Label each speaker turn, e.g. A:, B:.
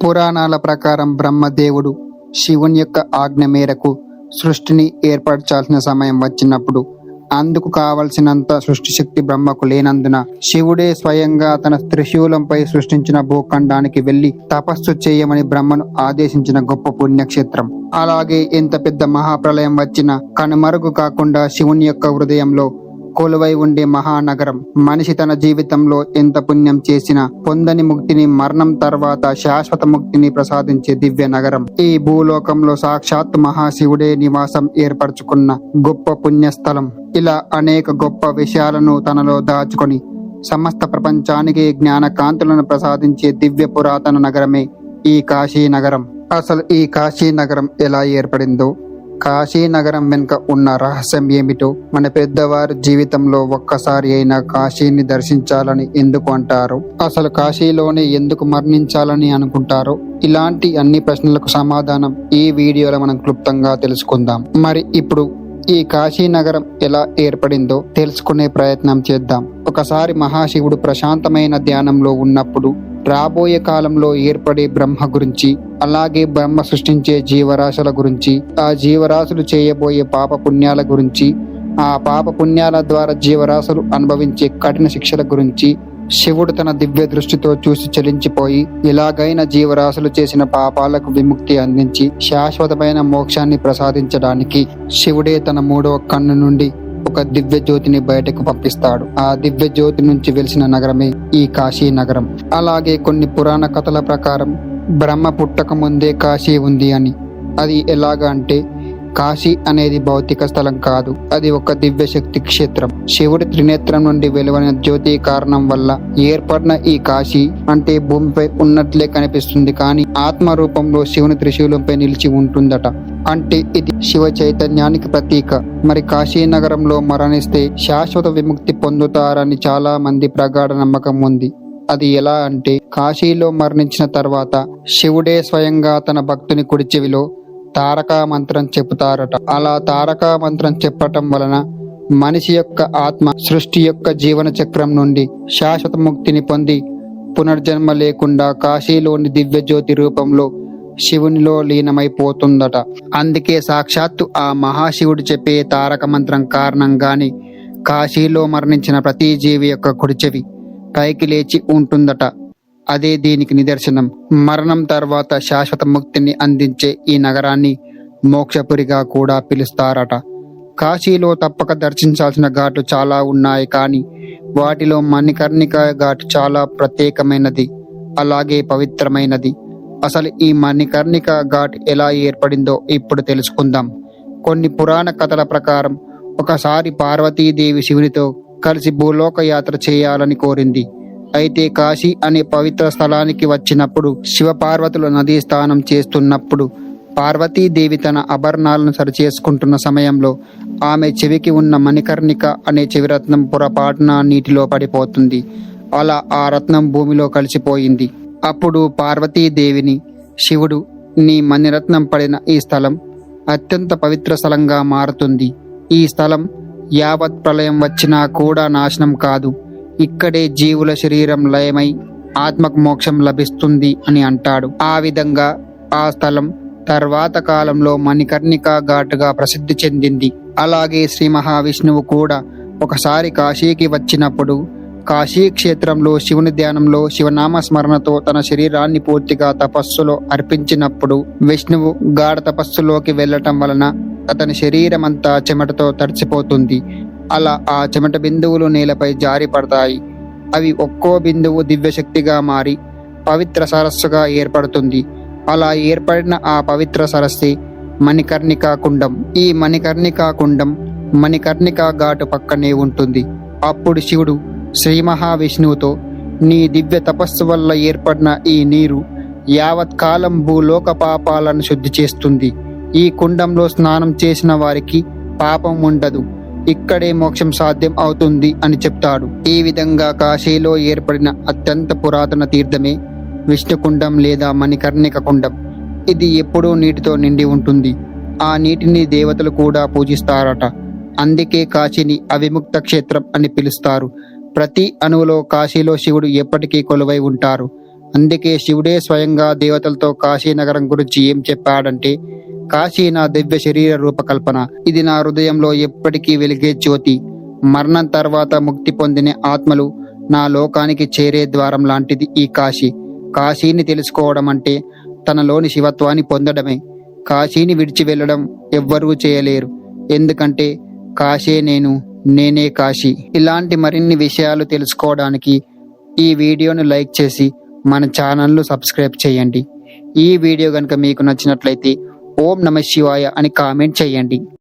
A: పురాణాల ప్రకారం బ్రహ్మదేవుడు శివుని యొక్క ఆజ్ఞ మేరకు సృష్టిని ఏర్పరచాల్సిన సమయం వచ్చినప్పుడు అందుకు కావలసినంత సృష్టి శక్తి బ్రహ్మకు లేనందున శివుడే స్వయంగా తన త్రిశూలంపై సృష్టించిన భూఖండానికి వెళ్లి తపస్సు చేయమని బ్రహ్మను ఆదేశించిన గొప్ప పుణ్యక్షేత్రం. అలాగే ఎంత పెద్ద మహాప్రలయం వచ్చినా కనుమరుగు కాకుండా శివుని యొక్క హృదయంలో కొలువై ఉండే మహానగరం. మనిషి తన జీవితంలో ఎంత పుణ్యం చేసినా పొందని ముక్తిని, మరణం తర్వాత శాశ్వత ముక్తిని ప్రసాదించే దివ్య నగరం. ఈ భూలోకంలో సాక్షాత్ మహాశివుడే నివాసం ఏర్పరచుకున్న గొప్ప పుణ్యస్థలం. ఇలా అనేక గొప్ప విషయాలను తనలో దాచుకొని సమస్త ప్రపంచానికి జ్ఞాన కాంతులను ప్రసాదించే దివ్య పురాతన నగరమే ఈ కాశీ నగరం. అసలు ఈ కాశీ నగరం ఎలా ఏర్పడిందో, కాశీ నగరం వెనుక ఉన్న రహస్యం ఏమిటో, మన పెద్దవారి జీవితంలో ఒక్కసారి అయినా కాశీని దర్శించాలని ఎందుకు అంటారు, అసలు కాశీలోనే ఎందుకు మరణించాలని అనుకుంటారో, ఇలాంటి అన్ని ప్రశ్నలకు సమాధానం ఈ వీడియోలో మనం క్లుప్తంగా తెలుసుకుందాం. మరి ఇప్పుడు ఈ కాశీ నగరం ఎలా ఏర్పడిందో తెలుసుకునే ప్రయత్నం చేద్దాం. ఒకసారి మహాశివుడు ప్రశాంతమైన ధ్యానంలో ఉన్నప్పుడు రాబోయే కాలంలో ఏర్పడే బ్రహ్మ గురించి, అలాగే బ్రహ్మ సృష్టించే జీవరాశుల గురించి, ఆ జీవరాశులు చేయబోయే పాప పుణ్యాల గురించి, ఆ పాప పుణ్యాల ద్వారా జీవరాశులు అనుభవించే కఠిన శిక్షల గురించి శివుడు తన దివ్య దృష్టితో చూసి చలించిపోయి, ఇలాగైన జీవరాశులు చేసిన పాపాలకు విముక్తి అందించి శాశ్వతమైన మోక్షాన్ని ప్రసాదించడానికి శివుడే తన మూడవ కన్ను నుండి ఒక దివ్య జ్యోతిని బయటకు పంపిస్తాడు. ఆ దివ్య జ్యోతి నుంచి వెలిసిన నగరమే ఈ కాశీ నగరం. అలాగే కొన్ని పురాణ కథల ప్రకారం బ్రహ్మ పుట్టక ముందే కాశీ ఉంది అని. అది ఎలాగా అంటే, కాశీ అనేది భౌతిక స్థలం కాదు, అది ఒక దివ్య శక్తి క్షేత్రం. శివుడి త్రినేత్రం నుండి వెలువడిన జ్యోతి కారణం వల్ల ఏర్పడిన ఈ కాశీ అంటే భూమిపై ఉన్నట్లే కనిపిస్తుంది, కానీ ఆత్మ రూపంలో శివుని త్రిశూలంపై నిలిచి ఉంటుందట. అంటే ఇది శివ చైతన్యానికి ప్రతీక. మరి కాశీ నగరంలో మరణిస్తే శాశ్వత విముక్తి పొందుతారని చాలా మంది ప్రగాఢ నమ్మకం ఉంది. అది ఎలా అంటే, కాశీలో మరణించిన తర్వాత శివుడే స్వయంగా తన భక్తుని కుడి చెవిలో తారకా మంత్రం చెబుతారట. అలా తారకా మంత్రం చెప్పటం వలన మనిషి యొక్క ఆత్మ సృష్టి యొక్క జీవన చక్రం నుండి శాశ్వత ముక్తిని పొంది పునర్జన్మ లేకుండా కాశీలోని దివ్య జ్యోతి రూపంలో శివునిలో లీనమైపోతుందట. అందుకే సాక్షాత్తు ఆ మహాశివుడు చెప్పే తారక మంత్రం కారణంగానే కాశీలో మరణించిన ప్రతి జీవి యొక్క కుడి చెవి పైకి లేచి ఉంటుందట. అదే దీనికి నిదర్శనం. మరణం తర్వాత శాశ్వత ముక్తిని అందించే ఈ నగరాన్ని మోక్షపురిగా కూడా పిలుస్తారట. కాశీలో తప్పక దర్శించాల్సిన ఘాట్లు చాలా ఉన్నాయి, కానీ వాటిలో మణికర్ణిక ఘాట్ చాలా ప్రత్యేకమైనది, అలాగే పవిత్రమైనది. అసలు ఈ మణికర్ణిక ఘాట్ ఎలా ఏర్పడిందో ఇప్పుడు తెలుసుకుందాం. కొన్ని పురాణ కథల ప్రకారం ఒకసారి పార్వతీదేవి శివునితో కలిసి భూలోక యాత్ర చేయాలని కోరింది. అయితే కాశీ అనే పవిత్ర స్థలానికి వచ్చినప్పుడు శివపార్వతులు నదీ స్నానం చేస్తున్నప్పుడు పార్వతీదేవి తన ఆభరణాలను సరిచేసుకుంటున్న సమయంలో ఆమె చెవికి ఉన్న మణికర్ణిక అనే చెవిరత్నం పొరపాటున నీటిలో పడిపోతుంది. అలా ఆ రత్నం భూమిలో కలిసిపోయింది. అప్పుడు పార్వతీదేవిని శివుడు, నీ మణిరత్నం పడిన ఈ స్థలం అత్యంత పవిత్ర స్థలంగా మారుతుంది. ఈ స్థలం యావత్ ప్రళయం వచ్చినా కూడా నాశనం కాదు. ఇక్కడే జీవుల శరీరం లయమై ఆత్మకు మోక్షం లభిస్తుంది అని అంటాడు. ఆ విధంగా ఆ స్థలం తర్వాత కాలంలో మణికర్ణిక ఘాటుగా ప్రసిద్ధి చెందింది. అలాగే శ్రీ మహావిష్ణువు కూడా ఒకసారి కాశీకి వచ్చినప్పుడు కాశీ క్షేత్రంలో శివుని ధ్యానంలో శివనామ స్మరణతో తన శరీరాన్ని పూర్తిగా తపస్సులో అర్పించినప్పుడు విష్ణువు గాఢ తపస్సులోకి వెళ్లటం వలన అతని శరీరం అంతా చెమటతో తడిసిపోతుంది. అలా ఆ చెమట బిందువులు నేలపై జారి పడతాయి. అవి ఒక్కో బిందువు దివ్యశక్తిగా మారి పవిత్ర సరస్సుగా ఏర్పడుతుంది. అలా ఏర్పడిన ఆ పవిత్ర సరస్సు మణికర్ణికా కుండం. ఈ మణికర్ణికా కుండం మణికర్ణికా ఘాటు పక్కనే ఉంటుంది. అప్పుడు శివుడు శ్రీ మహావిష్ణువుతో, నీ దివ్య తపస్సు వల్ల ఏర్పడిన ఈ నీరు యావత్ కాలం భూలోక పాపాలను శుద్ధి చేస్తుంది. ఈ కుండంలో స్నానం చేసిన వారికి పాపం ఉండదు, ఇక్కడే మోక్షం సాధ్యం అవుతుంది అని చెప్తాడు. ఈ విధంగా కాశీలో ఏర్పడిన అత్యంత పురాతన తీర్థమే విష్ణుకుండం లేదా మణికర్ణిక కుండం. ఇది ఎప్పుడూ నీటితో నిండి ఉంటుంది. ఆ నీటిని దేవతలు కూడా పూజిస్తారట. అందుకే కాశీని అవిముక్త క్షేత్రం అని పిలుస్తారు. ప్రతి అణువులో కాశీలో శివుడు ఎప్పటికీ కొలువై ఉంటారు. అందుకే శివుడే స్వయంగా దేవతలతో కాశీ నగరం గురించి ఏం చెప్పాడంటే, కాశీ నా దివ్య శరీర రూపకల్పన, ఇది నా హృదయంలో ఎప్పటికీ వెలిగే జ్యోతి, మరణం తర్వాత ముక్తి పొందిన ఆత్మలు నా లోకానికి చేరే ద్వారం లాంటిది ఈ కాశీ. కాశీని తెలుసుకోవడం అంటే తనలోని శివత్వాన్ని పొందడమే. కాశీని విడిచి వెళ్ళడం ఎవ్వరూ చేయలేరు, ఎందుకంటే కాశే నేను, నేనే కాశీ. ఇలాంటి మరిన్ని విషయాలు తెలుసుకోవడానికి ఈ వీడియోను లైక్ చేసి మన ఛానల్ను సబ్స్క్రైబ్ చేయండి. ఈ వీడియో కనుక మీకు నచ్చినట్లయితే ఓం నమ శివాయ అని కామెంట్ చేయండి.